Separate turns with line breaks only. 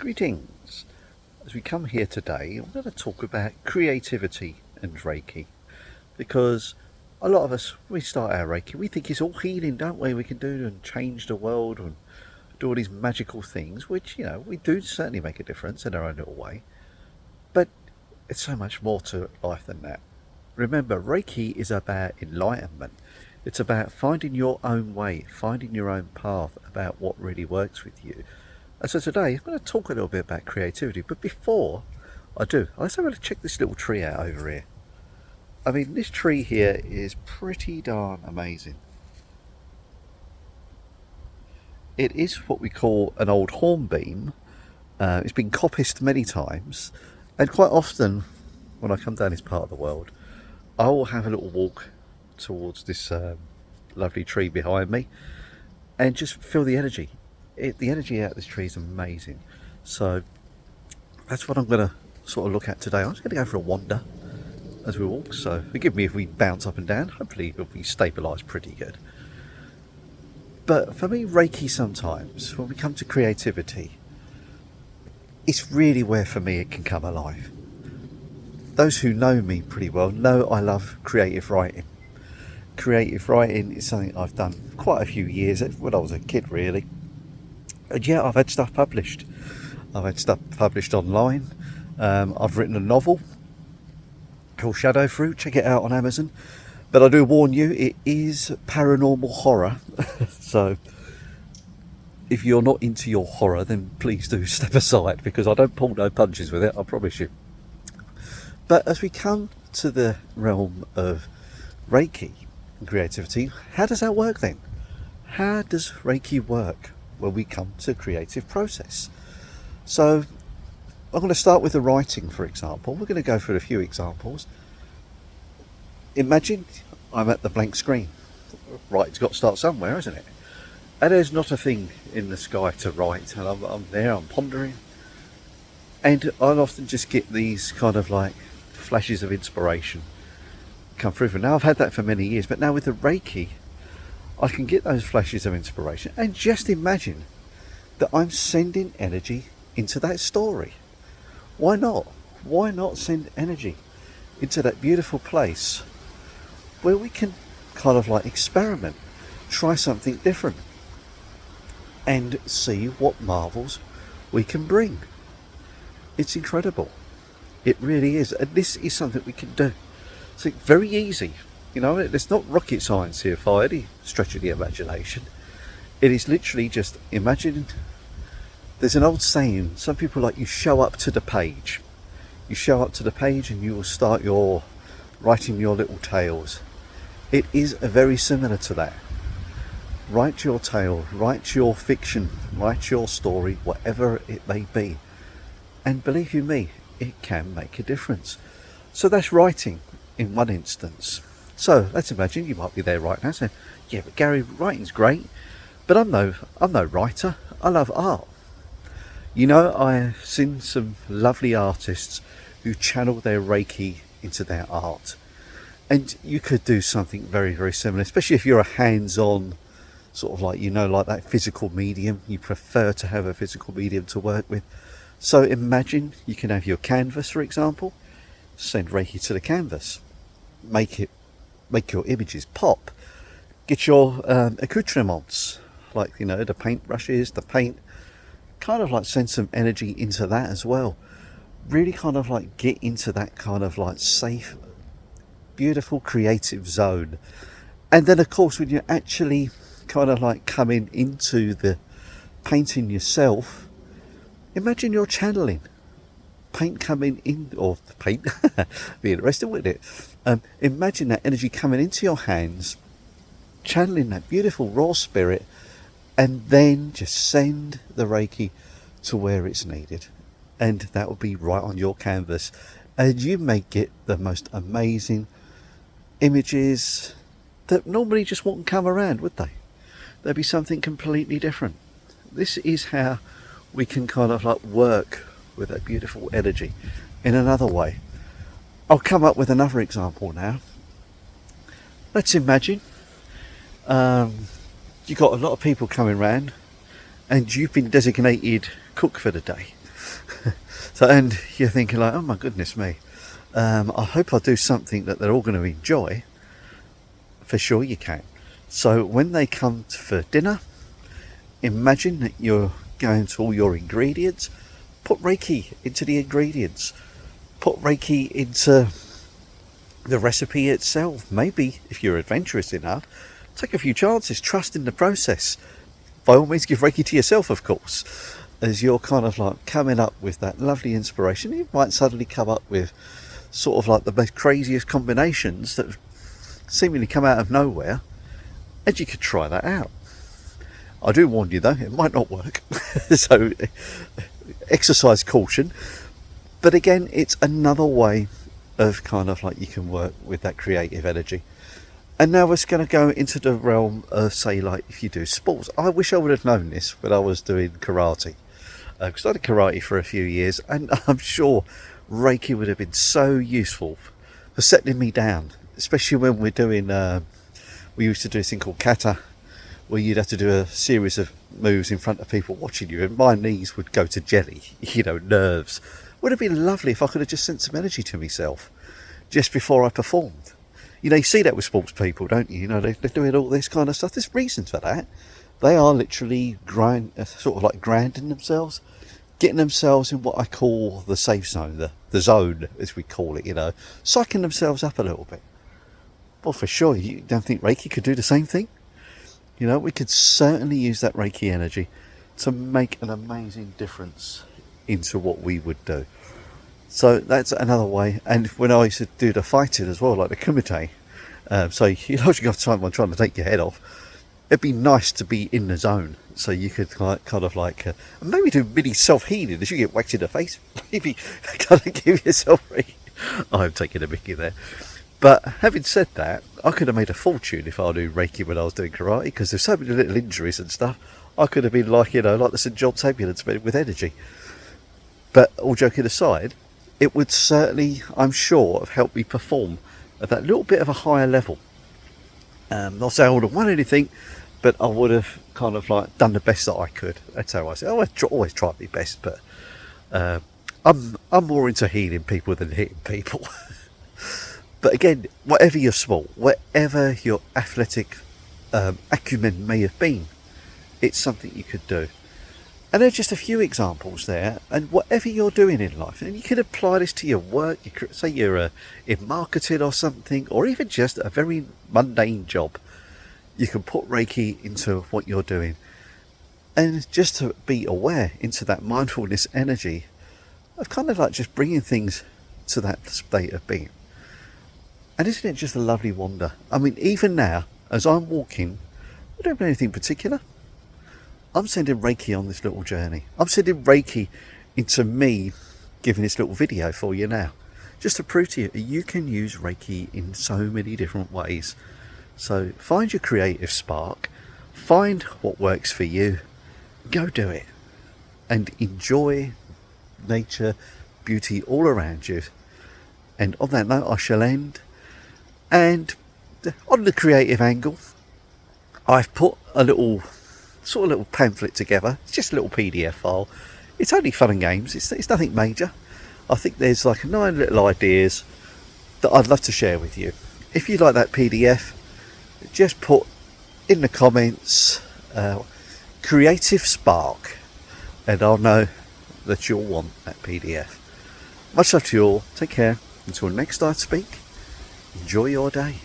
Greetings. As we come here today, I'm going to talk about creativity and Reiki, because a lot of us, we start our Reiki, we think it's all healing, don't we? We can do and change the world and do all these magical things, which, we do certainly make a difference in our own little way. But it's so much more to life than that. Remember, Reiki is about enlightenment. It's about finding your own way, finding your own path, about what really works with you. And so today I'm going to talk a little bit about creativity, but before I do, let's have a check this little tree out over here. I mean, this tree here is pretty darn amazing. It is what we call an old hornbeam. It's been coppiced many times, and quite often when I come down this part of the world, I will have a little walk towards this lovely tree behind me and just feel the energy. The energy out of this tree is amazing. So that's what I'm going to sort of look at today. I'm just going to go for a wander as we walk, so forgive me if we bounce up and down. Hopefully it'll be stabilised pretty good. But for me, Reiki, sometimes when we come to creativity, it's really where for me it can come alive. Those who know me pretty well know I love creative writing. Creative writing is something I've done quite a few years, when I was a kid really. And yeah, I've had stuff published. I've had stuff published online. I've written a novel called Shadow Fruit. Check it out on Amazon. But I do warn you, it is paranormal horror. So if you're not into your horror, then please do step aside, because I don't pull no punches with it, I promise you. But as we come to the realm of Reiki and creativity, how does that work then? How does Reiki work when we come to creative process? So I'm going to start with the writing, for example. We're going to go through a few examples. Imagine I'm at the blank screen. Writing's got to start somewhere, isn't it? And there's not a thing in the sky to write, and I'm there, I'm pondering, and I'll often just get these kind of like flashes of inspiration come through. Now I've had that for many years, but now with the Reiki I can get those flashes of inspiration and just imagine that I'm sending energy into that story. Why not? Why not send energy into that beautiful place where we can kind of like experiment, try something different, and see what marvels we can bring. It's incredible. It really is. And this is something we can do. It's very easy. It's not rocket science here by any stretch of the imagination. It is literally just imagining. There's an old saying, some people like, you show up to the page. You show up to the page and you will start writing your little tales. It is very similar to that. Write your tale, write your fiction, write your story, whatever it may be. And believe you me, it can make a difference. So that's writing in one instance. So let's imagine you might be there right now saying, yeah, but Gary, writing's great, but I'm no writer. I love art. I've seen some lovely artists who channel their Reiki into their art. And you could do something very, very similar, especially if you're a hands-on sort of like, like that physical medium. You prefer to have a physical medium to work with. So imagine you can have your canvas, for example, send Reiki to the canvas, make your images pop, get your accoutrements, like, the paint brushes, the paint, kind of like send some energy into that as well. Really kind of like get into that kind of like safe, beautiful, creative zone. And then of course, when you're actually kind of like coming into the painting yourself, imagine you're channeling paint coming in, or paint, be interesting, wouldn't it? Imagine that energy coming into your hands, channeling that beautiful raw spirit, and then just send the Reiki to where it's needed. And that will be right on your canvas. And you may get the most amazing images that normally just wouldn't come around, would they? There'd be something completely different. This is how we can kind of like work with that beautiful energy in another way. I'll come up with another example now. Let's imagine you've got a lot of people coming round and you've been designated cook for the day. So, and you're thinking like, oh my goodness me, I hope I do something that they're all going to enjoy. For sure you can. So when they come for dinner, imagine that you're going to all your ingredients, put Reiki into the ingredients, put Reiki into the recipe itself. Maybe if you're adventurous enough, take a few chances, trust in the process. By all means, give Reiki to yourself, of course, as you're kind of like coming up with that lovely inspiration. You might suddenly come up with sort of like the most craziest combinations that seemingly come out of nowhere, and you could try that out. I do warn you though, it might not work. So exercise caution. But again, it's another way of kind of like you can work with that creative energy. And now we're going to go into the realm of, say, like if you do sports. I wish I would have known this when I was doing karate, because I did karate for a few years, and I'm sure Reiki would have been so useful for settling me down, especially when we're doing, we used to do this thing called kata, where you'd have to do a series of moves in front of people watching you, and my knees would go to jelly, nerves. Would have been lovely if I could have just sent some energy to myself just before I performed. You see that with sports people, don't you? They're doing all this kind of stuff. There's reasons for that. They are literally sort of like grinding themselves, getting themselves in what I call the safe zone, the zone, as we call it, psyching themselves up a little bit. Well, for sure, you don't think Reiki could do the same thing? We could certainly use that Reiki energy to make an amazing difference into what we would do. So that's another way. And when I used to do the fighting as well, like the kumite, so you got someone trying to take your head off, it'd be nice to be in the zone, so you could kind of like maybe do mini self-healing as you get whacked in the face. Maybe kind of give yourself I'm taking a mickey there. But having said that, I could have made a fortune if I knew Reiki when I was doing karate, because there's so many little injuries and stuff. I could have been like, like the St. John's ambulance, but with energy. But all joking aside, it would certainly, I'm sure, have helped me perform at that little bit of a higher level. Not saying I would have won anything, but I would have kind of like done the best that I could. That's how I say. I always try my best, but I'm more into healing people than hitting people. But again, whatever your sport, whatever your athletic acumen may have been, it's something you could do. And there's just a few examples there, and whatever you're doing in life, and you can apply this to your work, say you're in marketing or something, or even just a very mundane job, you can put Reiki into what you're doing. And just to be aware into that mindfulness energy of kind of like just bringing things to that state of being. And isn't it just a lovely wonder? I mean, even now, as I'm walking, I don't do anything particular. I'm sending Reiki on this little journey. I'm sending Reiki into me giving this little video for you now. Just to prove to you, you can use Reiki in so many different ways. So find your creative spark, find what works for you, go do it. And enjoy nature, beauty all around you. And on that note, I shall end. And on the creative angle, I've put a little pamphlet together. It's just a little PDF file. It's only fun and games. It's nothing major. I think there's like 9 little ideas that I'd love to share with you. If you like that PDF, just put in the comments creative spark, and I'll know that you'll want that PDF. Much love to you all. Take care. Until next I speak, enjoy your day.